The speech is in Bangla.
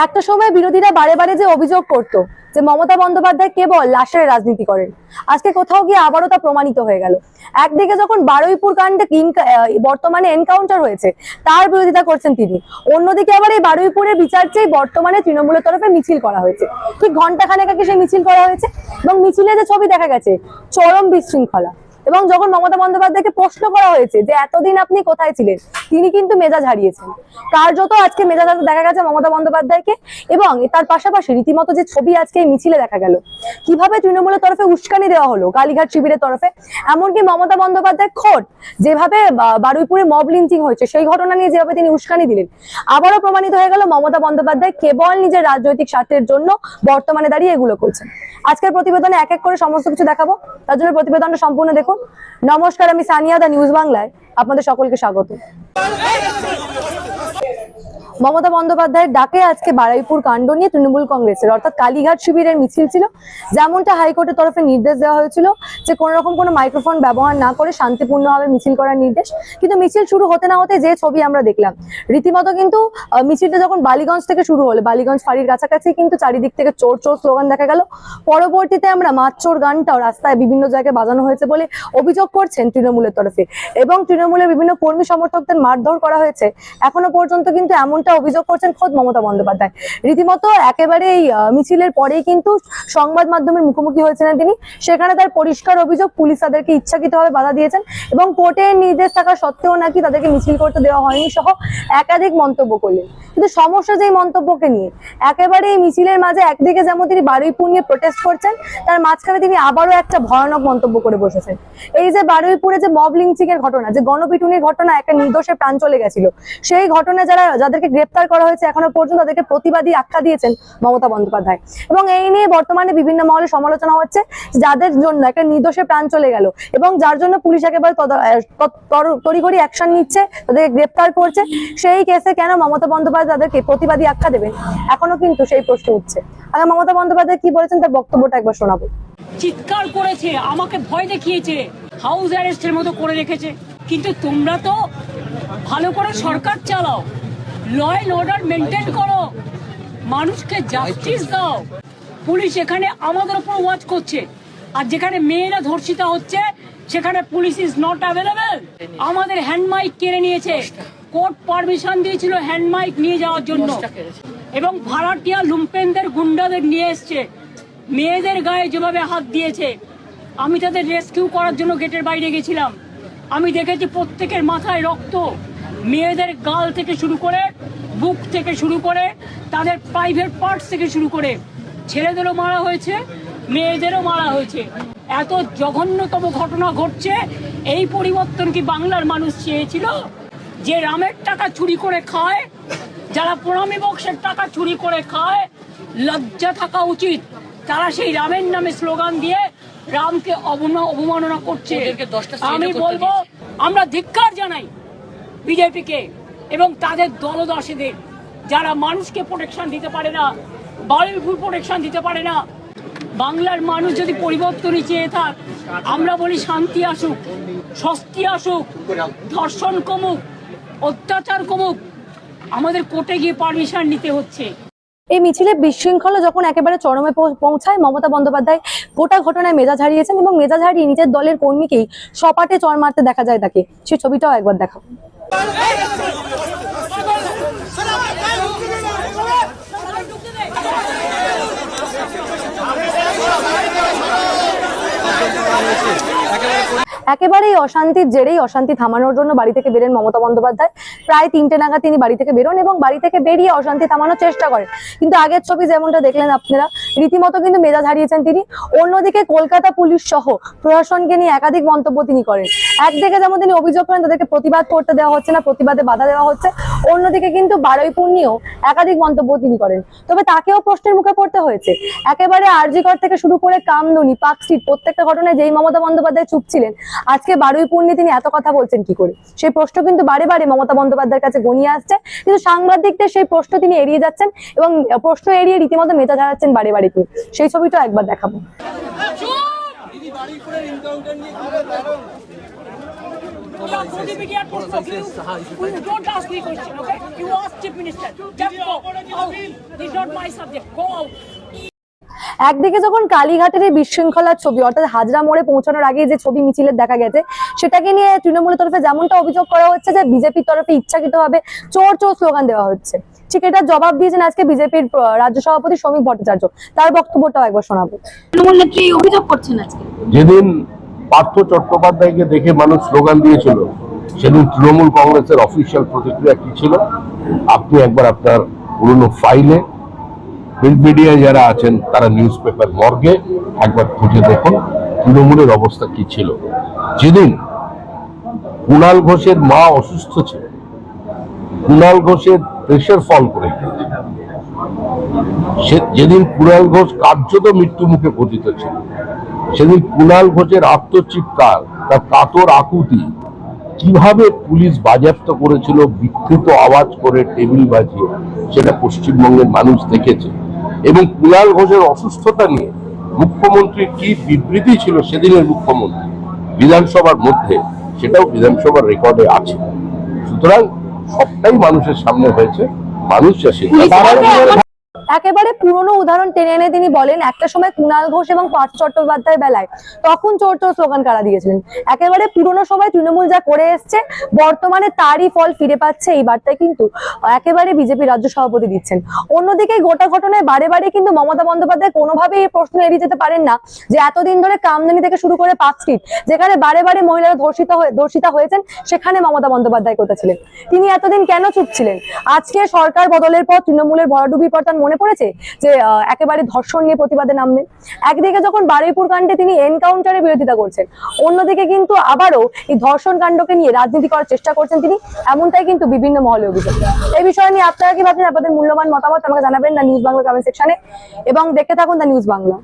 একটা সময় বিরোধীরা বারে বারে যে অভিযোগ করতো যে মমতা বন্দ্যোপাধ্যায় কেবল লাশের রাজনীতি করেন, আজকে কোথাও গিয়ে আবারও তা প্রমাণিত হয়ে গেল। একদিকে যখন বারুইপুর কাণ্ডে বর্তমানে এনকাউন্টার হয়েছে তার বিরোধিতা করছেন তিনি, অন্যদিকে আবার এই বারুইপুরের বিচার চেয়ে বর্তমানে তৃণমূলের তরফে মিছিল করা হয়েছে। ঠিক ঘন্টাখানেক আগে সেই মিছিল করা হয়েছে এবং মিছিলে যে ছবি দেখা গেছে চরম বিশৃঙ্খলা। এবং যখন মমতা বন্দ্যোপাধ্যায়কে প্রশ্ন করা হয়েছে যে এতদিন আপনি কোথায় ছিলেন, তিনি কিন্তু মেজাজ হারিয়েছেন। কার্যত আজকে মেজাজ হারাতে দেখা গেছে মমতা বন্দ্যোপাধ্যায়কে। এবং তার পাশাপাশি রীতিমতো যে ছবি আজকে এই মিছিলে দেখা গেল, কিভাবে তৃণমূলের তরফে উস্কানি দেওয়া হলো কালীঘাট শিবিরের তরফে, এমনকি মমতা বন্দ্যোপাধ্যায় খোদ যেভাবে বারুইপুরে মব লিঞ্চিং হয়েছে সেই ঘটনা নিয়ে যেভাবে তিনি উস্কানি দিলেন, আবারও প্রমাণিত হয়ে গেল মমতা বন্দ্যোপাধ্যায় কেবল নিজের রাজনৈতিক স্বার্থের জন্য বর্তমানে দাঁড়িয়ে এগুলো করছেন। আজকের প্রতিবেদনে এক এক করে সমস্ত কিছু দেখাবো, তার জন্য প্রতিবেদনটা সম্পূর্ণ দেখুন। নমস্কার, আমি সানিয়া, দা নিউজ বাংলায় আপনাদের সকলকে স্বাগত। মমতা বন্দ্যোপাধ্যায়ের ডাকে আজকে বারুইপুর কাণ্ড নিয়ে তৃণমূল কংগ্রেসের অর্থাৎ কালীঘাট শিবিরের মিছিল ছিল। যেমনটা হাইকোর্টের তরফে নির্দেশ দেওয়া হয়েছিল যে কোনো রকম কোনো মাইক্রোফোন ব্যবহার না করে শান্তিপূর্ণভাবে মিছিল করার নির্দেশ, কিন্তু মিছিল শুরু হতে না হতে যে ছবি আমরা দেখলাম, রীতিমতো কিন্তু মিছিলটা যখন বালিগঞ্জ থেকে শুরু হলো, বালিগঞ্জ ফাঁড়ির কাছাকাছি কিন্তু চারিদিক থেকে চোর চোর স্লোগান দেখা গেল। পরবর্তীতে আমরা মাছ চোর গানটাও রাস্তায় বিভিন্ন জায়গায় বাজানো হয়েছে বলে অভিযোগ করছেন তৃণমূলের তরফে, এবং তৃণমূলের বিভিন্ন কর্মী সমর্থকদের মারধর করা হয়েছে। এখনো পর্যন্ত কিন্তু এমনটা অভিযোগ করছেন খোদ মমতা বন্দ্যোপাধ্যায়। রীতিমতো একেবারে এই মিছিলের পরেই কিন্তু সংবাদ মাধ্যমের মুখোমুখি হয়েছিলেন তিনি। সেখানে তার পরিষ্কার অভিযোগ পুলিশ তাদেরকে ইচ্ছাকৃতভাবে বাধা দিয়েছেন এবং কোর্টের নির্দেশ থাকা সত্ত্বেও নাকি তাদেরকে মিছিল করতে দেওয়া হয়নি সহ একাধিক মন্তব্য করলেন। কিন্তু সমস্যা যে মন্তব্যকে নিয়ে, একেবারে এই মিছিলের মাঝে একদিকে যেমন তিনি বারুইপুর নিয়ে প্রোটেস্ট করছেন, তার মাঝখানে তিনি আবারও একটা ভয়ানক মন্তব্য করে বসেছেন। এই যে বারুইপুরে যে মব লিঞ্চিং এর ঘটনা, যে গণপিটুনির ঘটনা, একটা নির্দোষের প্রাণ চলে গেছিল, সেই ঘটনা যাদেরকে গ্রেপ্তার করা হয়েছে এখনো পর্যন্ত তাদেরকে প্রতিবাদী আখ্যা দিয়েছেন মমতা বন্দ্যোপাধ্যায়। এবং এই নিয়ে বর্তমানে বিভিন্ন মহলে সমালোচনা হচ্ছে, যাদের জন্য একটা নির্দোষের প্রাণ চলে গেল এবং যার জন্য পুলিশ একেবারে তড়িঘড়ি অ্যাকশন নিচ্ছে, তাদেরকে গ্রেপ্তার করছে, সেই কেসে কেন মমতা বন্দ্যোপাধ্যায় তাদেরকে প্রতিবাদী আখ্যা দেবেন, এখনো কিন্তু সেই প্রশ্ন উঠছে। আগে মমতা বন্দ্যোপাধ্যায় কি বলেছেন তার বক্তব্যটা একবার শোনাবো। চিৎকার করেছে, আমাকে ভয় দেখিয়েছে, হাউস অ্যারেস্টের মতো করে রেখেছে, কিন্তু তোমরা তো ভালো করে সরকার চালাও, ল অ্যান্ড অর্ডার মেনটেন করো, মানুষকে জাস্টিস দাও। পুলিশ এখানে আমাদের উপর ওয়াচ করছে, আর যেখানে মেয়েরা ধর্ষিতা হচ্ছে সেখানে পুলিশ ইজ নট অ্যাভেলেবেল। আমাদের হ্যান্ড মাইক কেড়ে নিয়েছে, কোর্ট পারমিশন দিয়েছিল হ্যান্ড মাইক নিয়ে যাওয়ার জন্য, এবং ভাড়াটিয়া লুম্পেনদের গুন্ডাদের নিয়ে এসছে। মেয়েদের গায়ে যেভাবে হাত দিয়েছে, আমি তাদের রেস্কিউ করার জন্য গেটের বাইরে গেছিলাম, আমি দেখেছি প্রত্যেকের মাথায় রক্ত, মেয়েদের গাল থেকে শুরু করে, বুক থেকে শুরু করে, তাদের প্রাইভেট পার্টস থেকে শুরু করে, ছেলেদেরও মারা হয়েছে, মেয়েদেরও মারা হয়েছে। এত জঘন্যতম ঘটনা ঘটছে। এই পরিবর্তন কি বাংলার মানুষ চেয়েছিল? যে রামের টাকা চুরি করে খায়, যারা প্রণামী বক্সের টাকা চুরি করে খায়, লজ্জা থাকা উচিত। তারা সেই রামের নামে স্লোগান দিয়ে রামকে অবমাননা করছে। আমি বলবো, আমরা ধিক্কার জানাই বিজেপিকে এবং তাদের দলদাসীদের, যারা মানুষকে প্রোটেকশন দিতে পারে না, বারুইপুর প্রোটেকশন দিতে পারে না। বাংলার মানুষ যদি পরিবর্তনই চেয়ে থাক, আমরা বলি শান্তি আসুক, স্বস্তি আসুক, ধর্ষণ কমুক, অত্যাচার কমুক, আমাদের কোর্টে গিয়ে পারমিশন নিতে হচ্ছে। এই মিছিলে বিশৃঙ্খলা যখন একেবারে চরমে পৌঁছায়, মমতা বন্দ্যোপাধ্যায় গোটা ঘটনায় মেজাজ হারিয়েছেন এবং মেজাজ হারিয়ে নিজের দলের কর্মীকেই সপাটে চড় মারতে দেখা যায় তাকে। সেই ছবিটাও একবার দেখাবো। একেবারেই অশান্তির জেরেই অশান্তি থামানোর জন্য বাড়ি থেকে বেরোন মমতা বন্দ্যোপাধ্যায়। প্রায় 3টে নাগাদ তিনি বাড়ি থেকে বেরোন এবং বাড়ি থেকে বেরিয়ে অশান্তি থামানোর চেষ্টা করেন, কিন্তু আগের ছবি যেমনটা দেখলেন আপনারা, রীতিমতো কিন্তু মেজাজ হারিয়েছেন তিনি। অন্যদিকে কলকাতা পুলিশ সহ প্রশাসনকে নিয়ে একাধিক মন্তব্য তিনি করেন। একদিকে যেমন তিনি অভিযোগ করেন তাদেরকে প্রতিবাদ করতে দেওয়া হচ্ছে না, প্রতিবাদে বাধা দেওয়া হচ্ছে, অন্যদিকে কিন্তু বারুইপুর নিয়েও একাধিক মন্তব্য তিনি করেন। তবে তাকেও প্রশ্নের মুখে পড়তে হয়েছে। একেবারে আরজিকর থেকে শুরু করে কামদুনি, পার্কস্ট্রিট, প্রত্যেকটা ঘটনায় যেই মমতা বন্দ্যোপাধ্যায় চুপ ছিলেন, আজকে বারুইপুর নিয়ে তিনি এত কথা বলছেন কি করে? সেই প্রশ্ন কিন্তু বারে বারে মমতা বন্দ্যোপাধ্যায়ের কাছে গনিয়ে আসছে, কিন্তু সাংবাদিকদের সেই প্রশ্ন তিনি এড়িয়ে যাচ্ছেন এবং প্রশ্ন এড়িয়ে রীতিমতো মেজাজ হারাচ্ছেন বারে বারে তিনি। সেই ছবিটা একবার দেখাবো। ওটা মোদি মিডিয়ার প্রশ্ন। You don't ask me question, okay? You ask Chief Minister. Just go out. This is not my subject. Go out. একদিকে যখন কালীঘাটের এই বিশৃঙ্খলার ছবি অর্থাৎ হাজরা মোড়ে পৌঁছানোর আগে যে ছবি মিছিলের দেখা গেছে, সেটাকে নিয়ে তৃণমূলের তরফে যেমনটা অভিযোগ করা হচ্ছে যে বিজেপির তরফে ইচ্ছাকৃতভাবে চোর চোর স্লোগান দেওয়া হচ্ছে, ঠিক এটার জবাব দিয়েছেন আজকে বিজেপির রাজ্য সভাপতি শ্রমিক ভট্টাচার্য। তার বক্তব্যটাও একবার শোনাবো। তৃণমূল নেত্রী অভিযোগ করছেন আজকে। যেদিন পার্থ চট্টোপাধ্যায়কে দেখে মানুষ স্লোগান দিয়েছিল, সেদিন তৃণমূল কংগ্রেসের অফিসিয়াল প্রতিক্রিয়া কি ছিল? আপনি একবার আপনার পুরনো ফাইলে, প্রিন্ট মিডিয়ায় যারা আছেন তারা নিউজ পেপার মর্গে একবার খুঁজে দেখুন তৃণমূলের অবস্থা কি ছিল। যেদিন কুণাল ঘোষের মা অসুস্থ ছিল, কুণাল ঘোষের প্রেশার ফল করে গিয়েছে, যেদিন কুণাল ঘোষ কার্যত মৃত্যু মুখে পতিত ছিল, সেদিন কুণাল ঘোষের আত্মচিৎকার, তার কাতর আকুতি কিভাবে পুলিশ বাজেয়াপ্ত করেছিল বিকৃত আওয়াজ করে, টেবিল বাজিয়ে, সেটা পশ্চিমবঙ্গের মানুষ দেখেছে। এবং কুণাল ঘোষের অসুস্থতা নিয়ে মুখ্যমন্ত্রীর কি বিবৃতি ছিল সেদিনের মুখ্যমন্ত্রী বিধানসভার মধ্যে, সেটাও বিধানসভার রেকর্ডে আছে। সুতরাং সবটাই মানুষের সামনে হয়েছে, মানুষ একেবারে পুরনো উদাহরণ টেনে এনে তিনি বলেন একটা সময় কুণাল ঘোষ এবং পার্থ চট্টোপাধ্যায়ের বেলায় তখন চোর চোর স্লোগান কারা দিয়েছিলেন। একেবারে পুরনো সময় তৃণমূল যা করে এসছে বর্তমানে তারই ফল ফিরে পাচ্ছে, এই বার্তায় কিন্তু একেবারে বিজেপি রাজ্য সভাপতি দিচ্ছেন। অন্যদিকে গোটা ঘটনায় বারে বারে কিন্তু মমতা বন্দ্যোপাধ্যায় কোনোভাবেই এই প্রশ্ন এড়িয়ে যেতে পারেন না যে এতদিন ধরে কামদানি থেকে শুরু করে পার্ক স্ট্রিট যেখানে বারে বারে মহিলারা ধর্ষিতা হয়েছেন, সেখানে মমতা বন্দ্যোপাধ্যায় কোথায় ছিলেন? তিনি এতদিন কেন চুপ ছিলেন? আজকে সরকার বদলের পর তৃণমূলের ভরাডুবির পর তার মনে পড়েছে যে একেবারে ধর্ষণ নিয়ে প্রতিবাদে নামবেন। একদিকে যখন বারুইপুর কাণ্ডে তিনি এনকাউন্টারের বিরোধিতা করছেন, অন্যদিকে কিন্তু আবারও এই ধর্ষণ কাণ্ডকে নিয়ে রাজনীতি করার চেষ্টা করছেন তিনি, এমনটাই কিন্তু বিভিন্ন মহলে অভিযোগ। এই বিষয় নিয়ে আপনারা কি ভাবছেন? আপনাদের মূল্যবান মতামত আমাকে জানাবেন দ্য নিউজ বাংলা কমেন্ট সেকশনে এবং দেখতে থাকুন দ্য নিউজ বাংলা।